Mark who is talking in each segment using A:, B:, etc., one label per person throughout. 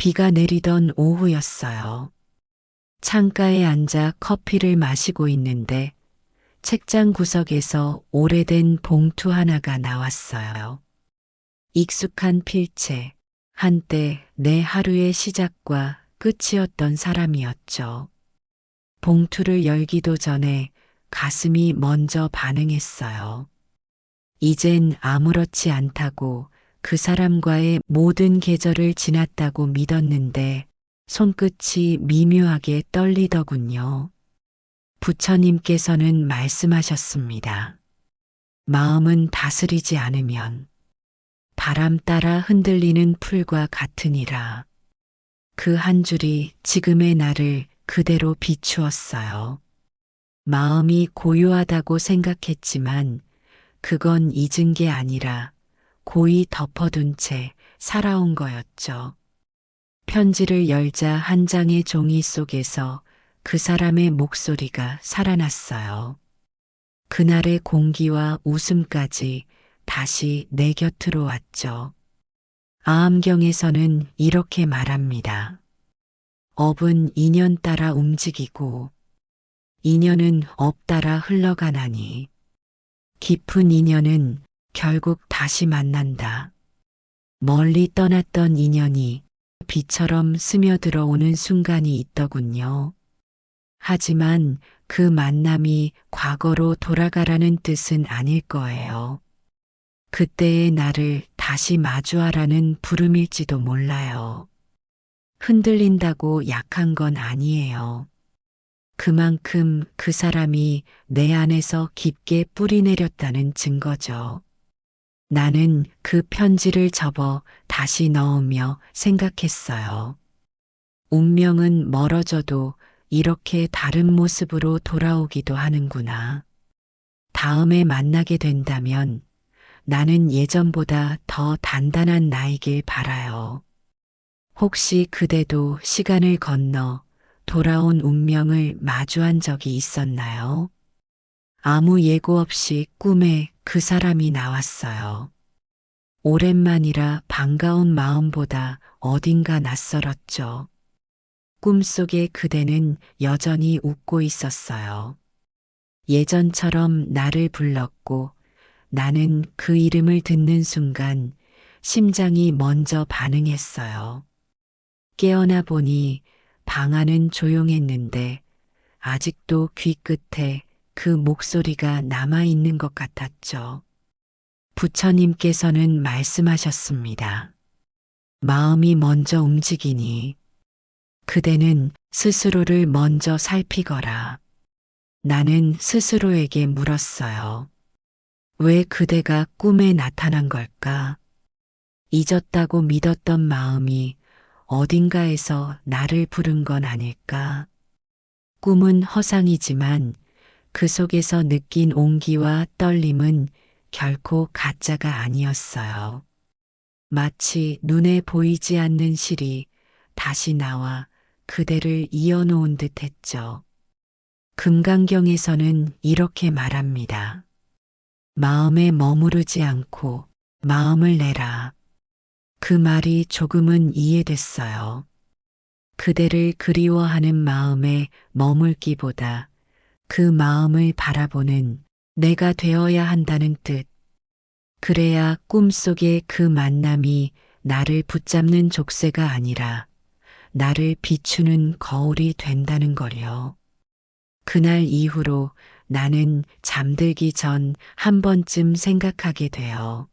A: 비가 내리던 오후였어요. 창가에 앉아 커피를 마시고 있는데 책장 구석에서 오래된 봉투 하나가 나왔어요. 익숙한 필체, 한때 내 하루의 시작과 끝이었던 사람이었죠. 봉투를 열기도 전에 가슴이 먼저 반응했어요. 이젠 아무렇지 않다고 그 사람과의 모든 계절을 지났다고 믿었는데 손끝이 미묘하게 떨리더군요. 부처님께서는 말씀하셨습니다. 마음은 다스리지 않으면 바람 따라 흔들리는 풀과 같으니라. 그 한 줄이 지금의 나를 그대로 비추었어요. 마음이 고요하다고 생각했지만 그건 잊은 게 아니라 고이 덮어둔 채 살아온 거였죠. 편지를 열자 한 장의 종이 속에서 그 사람의 목소리가 살아났어요. 그날의 공기와 웃음까지 다시 내 곁으로 왔죠. 아함경에서는 이렇게 말합니다. 업은 인연 따라 움직이고 인연은 업 따라 흘러가나니 깊은 인연은 결국 다시 만난다. 멀리 떠났던 인연이 비처럼 스며들어오는 순간이 있더군요. 하지만 그 만남이 과거로 돌아가라는 뜻은 아닐 거예요. 그때의 나를 다시 마주하라는 부름일지도 몰라요. 흔들린다고 약한 건 아니에요. 그만큼 그 사람이 내 안에서 깊게 뿌리내렸다는 증거죠. 나는 그 편지를 접어 다시 넣으며 생각했어요. 운명은 멀어져도 이렇게 다른 모습으로 돌아오기도 하는구나. 다음에 만나게 된다면 나는 예전보다 더 단단한 나이길 바라요. 혹시 그대도 시간을 건너 돌아온 운명을 마주한 적이 있었나요? 아무 예고 없이 꿈에 그 사람이 나왔어요. 오랜만이라 반가운 마음보다 어딘가 낯설었죠. 꿈속에 그대는 여전히 웃고 있었어요. 예전처럼 나를 불렀고 나는 그 이름을 듣는 순간 심장이 먼저 반응했어요. 깨어나 보니 방 안은 조용했는데 아직도 귀 끝에 그 목소리가 남아있는 것 같았죠. 부처님께서는 말씀하셨습니다. 마음이 먼저 움직이니 그대는 스스로를 먼저 살피거라. 나는 스스로에게 물었어요. 왜 그대가 꿈에 나타난 걸까? 잊었다고 믿었던 마음이 어딘가에서 나를 부른 건 아닐까? 꿈은 허상이지만 그 속에서 느낀 온기와 떨림은 결코 가짜가 아니었어요. 마치 눈에 보이지 않는 실이 다시 나와 그대를 이어놓은 듯 했죠. 금강경에서는 이렇게 말합니다. 마음에 머무르지 않고 마음을 내라. 그 말이 조금은 이해됐어요. 그대를 그리워하는 마음에 머물기보다 그 마음을 바라보는 내가 되어야 한다는 뜻. 그래야 꿈속의 그 만남이 나를 붙잡는 족쇄가 아니라 나를 비추는 거울이 된다는 거요. 그날 이후로 나는 잠들기 전 한 번쯤 생각하게 돼요.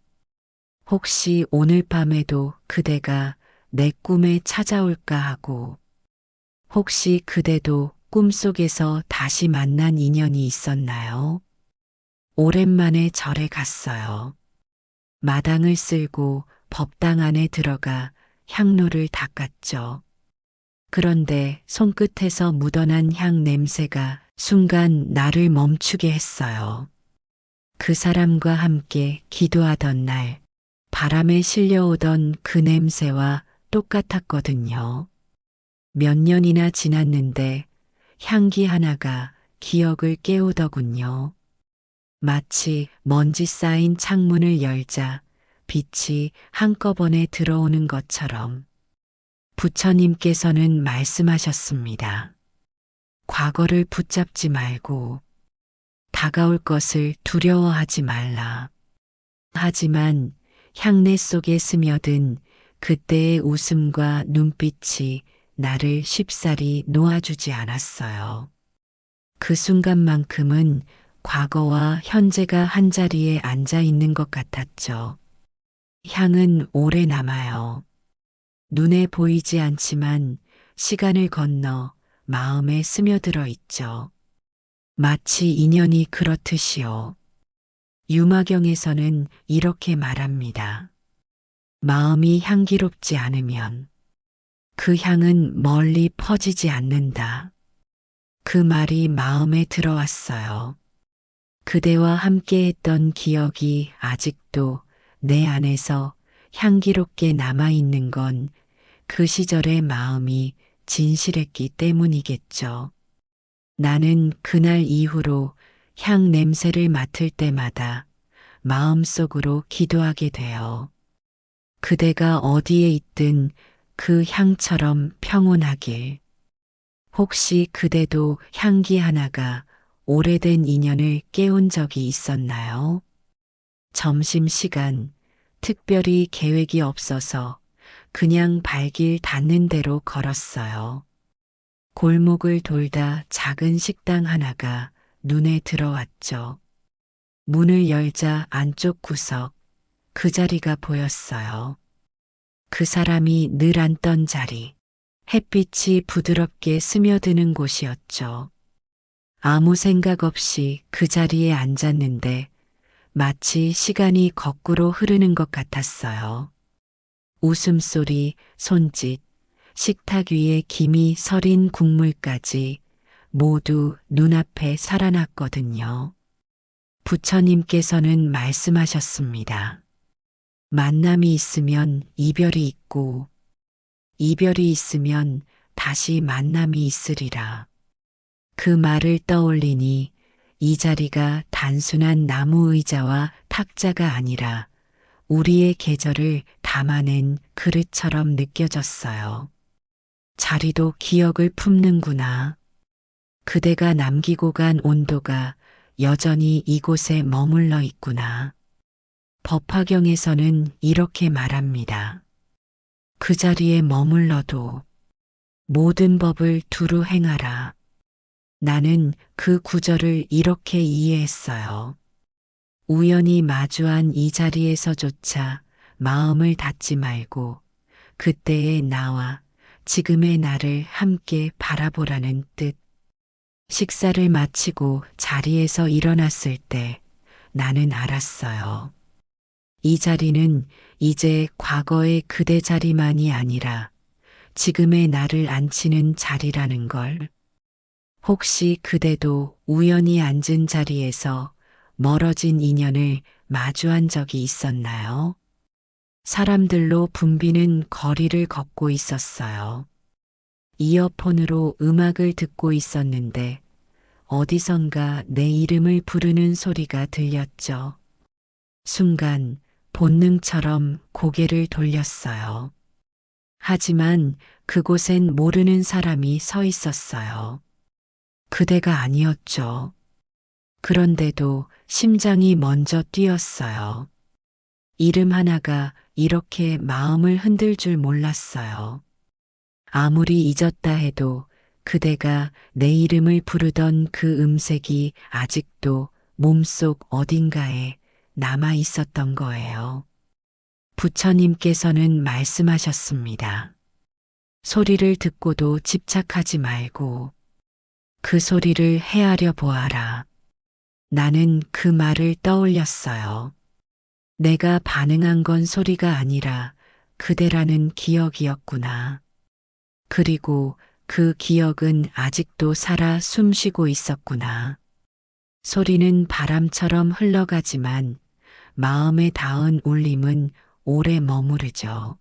A: 혹시 오늘 밤에도 그대가 내 꿈에 찾아올까 하고, 혹시 그대도 꿈속에서 다시 만난 인연이 있었나요? 오랜만에 절에 갔어요. 마당을 쓸고 법당 안에 들어가 향로를 닦았죠. 그런데 손끝에서 묻어난 향 냄새가 순간 나를 멈추게 했어요. 그 사람과 함께 기도하던 날, 바람에 실려오던 그 냄새와 똑같았거든요. 몇 년이나 지났는데 향기 하나가 기억을 깨우더군요. 마치 먼지 쌓인 창문을 열자 빛이 한꺼번에 들어오는 것처럼. 부처님께서는 말씀하셨습니다. 과거를 붙잡지 말고 다가올 것을 두려워하지 말라. 하지만 향내 속에 스며든 그때의 웃음과 눈빛이 나를 쉽사리 놓아주지 않았어요. 그 순간만큼은 과거와 현재가 한자리에 앉아 있는 것 같았죠. 향은 오래 남아요. 눈에 보이지 않지만 시간을 건너 마음에 스며들어 있죠. 마치 인연이 그렇듯이요. 유마경에서는 이렇게 말합니다. 마음이 향기롭지 않으면 그 향은 멀리 퍼지지 않는다. 그 말이 마음에 들어왔어요. 그대와 함께 했던 기억이 아직도 내 안에서 향기롭게 남아있는 건 그 시절의 마음이 진실했기 때문이겠죠. 나는 그날 이후로 향 냄새를 맡을 때마다 마음속으로 기도하게 돼요. 그대가 어디에 있든 그 향처럼 평온하길. 혹시 그대도 향기 하나가 오래된 인연을 깨운 적이 있었나요? 점심시간, 특별히 계획이 없어서 그냥 발길 닿는 대로 걸었어요. 골목을 돌다 작은 식당 하나가 눈에 들어왔죠. 문을 열자 안쪽 구석, 그 자리가 보였어요. 그 사람이 늘 앉던 자리, 햇빛이 부드럽게 스며드는 곳이었죠. 아무 생각 없이 그 자리에 앉았는데 마치 시간이 거꾸로 흐르는 것 같았어요. 웃음소리, 손짓, 식탁 위에 김이 서린 국물까지 모두 눈앞에 살아났거든요. 부처님께서는 말씀하셨습니다. 만남이 있으면 이별이 있고, 이별이 있으면 다시 만남이 있으리라. 그 말을 떠올리니 이 자리가 단순한 나무 의자와 탁자가 아니라 우리의 계절을 담아낸 그릇처럼 느껴졌어요. 자리도 기억을 품는구나. 그대가 남기고 간 온도가 여전히 이곳에 머물러 있구나. 법화경에서는 이렇게 말합니다. 그 자리에 머물러도 모든 법을 두루 행하라. 나는 그 구절을 이렇게 이해했어요. 우연히 마주한 이 자리에서조차 마음을 닫지 말고 그때의 나와 지금의 나를 함께 바라보라는 뜻. 식사를 마치고 자리에서 일어났을 때 나는 알았어요. 이 자리는 이제 과거의 그대 자리만이 아니라 지금의 나를 앉히는 자리라는 걸. 혹시 그대도 우연히 앉은 자리에서 멀어진 인연을 마주한 적이 있었나요? 사람들로 붐비는 거리를 걷고 있었어요. 이어폰으로 음악을 듣고 있었는데 어디선가 내 이름을 부르는 소리가 들렸죠. 순간 본능처럼 고개를 돌렸어요. 하지만 그곳엔 모르는 사람이 서 있었어요. 그대가 아니었죠. 그런데도 심장이 먼저 뛰었어요. 이름 하나가 이렇게 마음을 흔들 줄 몰랐어요. 아무리 잊었다 해도 그대가 내 이름을 부르던 그 음색이 아직도 몸속 어딘가에 남아 있었던 거예요. 부처님께서는 말씀하셨습니다. 소리를 듣고도 집착하지 말고 그 소리를 헤아려 보아라. 나는 그 말을 떠올렸어요. 내가 반응한 건 소리가 아니라 그대라는 기억이었구나. 그리고 그 기억은 아직도 살아 숨쉬고 있었구나. 소리는 바람처럼 흘러가지만 마음에 닿은 울림은 오래 머무르죠.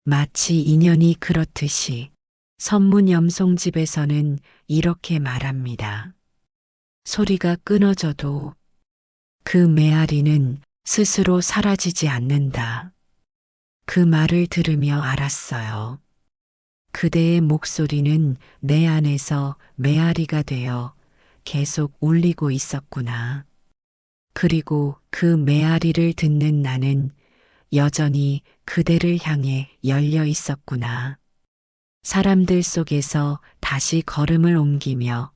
A: 마치 인연이 그렇듯이 선문염송집에서는 이렇게 말합니다. 소리가 끊어져도 그 메아리는 스스로 사라지지 않는다. 그 말을 들으며 알았어요. 그대의 목소리는 내 안에서 메아리가 되어 계속 울리고 있었구나. 그리고 그 메아리를 듣는 나는 여전히 그대를 향해 열려 있었구나. 사람들 속에서 다시 걸음을 옮기며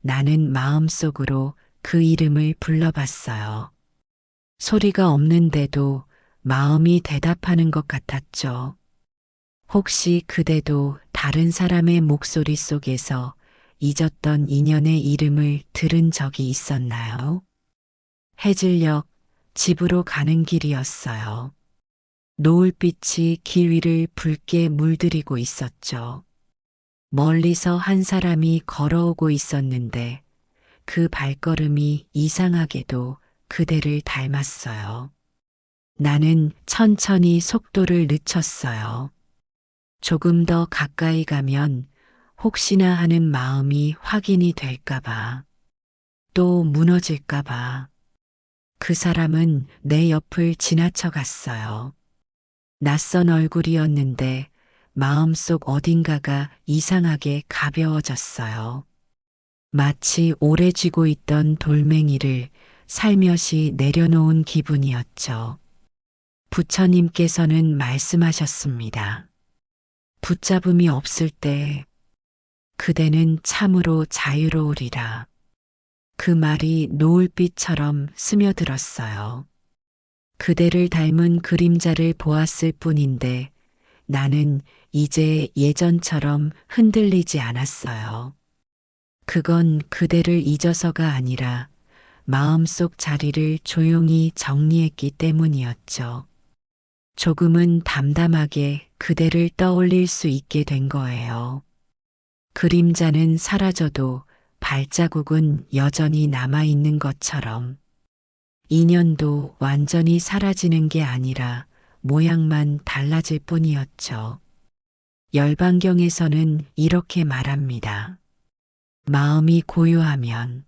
A: 나는 마음속으로 그 이름을 불러봤어요. 소리가 없는데도 마음이 대답하는 것 같았죠. 혹시 그대도 다른 사람의 목소리 속에서 잊었던 인연의 이름을 들은 적이 있었나요? 해질녘 집으로 가는 길이었어요. 노을빛이 길 위를 붉게 물들이고 있었죠. 멀리서 한 사람이 걸어오고 있었는데 그 발걸음이 이상하게도 그대를 닮았어요. 나는 천천히 속도를 늦췄어요. 조금 더 가까이 가면 혹시나 하는 마음이 확인이 될까봐, 또 무너질까봐. 그 사람은 내 옆을 지나쳐 갔어요. 낯선 얼굴이었는데 마음속 어딘가가 이상하게 가벼워졌어요. 마치 오래 쥐고 있던 돌멩이를 살며시 내려놓은 기분이었죠. 부처님께서는 말씀하셨습니다. 붙잡음이 없을 때 그대는 참으로 자유로우리라. 그 말이 노을빛처럼 스며들었어요. 그대를 닮은 그림자를 보았을 뿐인데 나는 이제 예전처럼 흔들리지 않았어요. 그건 그대를 잊어서가 아니라 마음속 자리를 조용히 정리했기 때문이었죠. 조금은 담담하게 그대를 떠올릴 수 있게 된 거예요. 그림자는 사라져도 발자국은 여전히 남아있는 것처럼 인연도 완전히 사라지는 게 아니라 모양만 달라질 뿐이었죠. 열반경에서는 이렇게 말합니다. 마음이 고요하면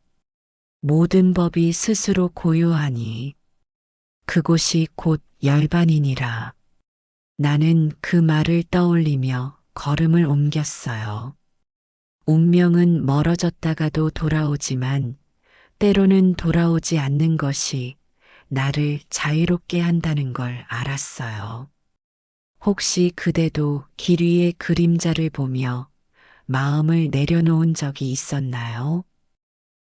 A: 모든 법이 스스로 고요하니 그곳이 곧 열반이니라. 나는 그 말을 떠올리며 걸음을 옮겼어요. 운명은 멀어졌다가도 돌아오지만 때로는 돌아오지 않는 것이 나를 자유롭게 한다는 걸 알았어요. 혹시 그대도 길 위의 그림자를 보며 마음을 내려놓은 적이 있었나요?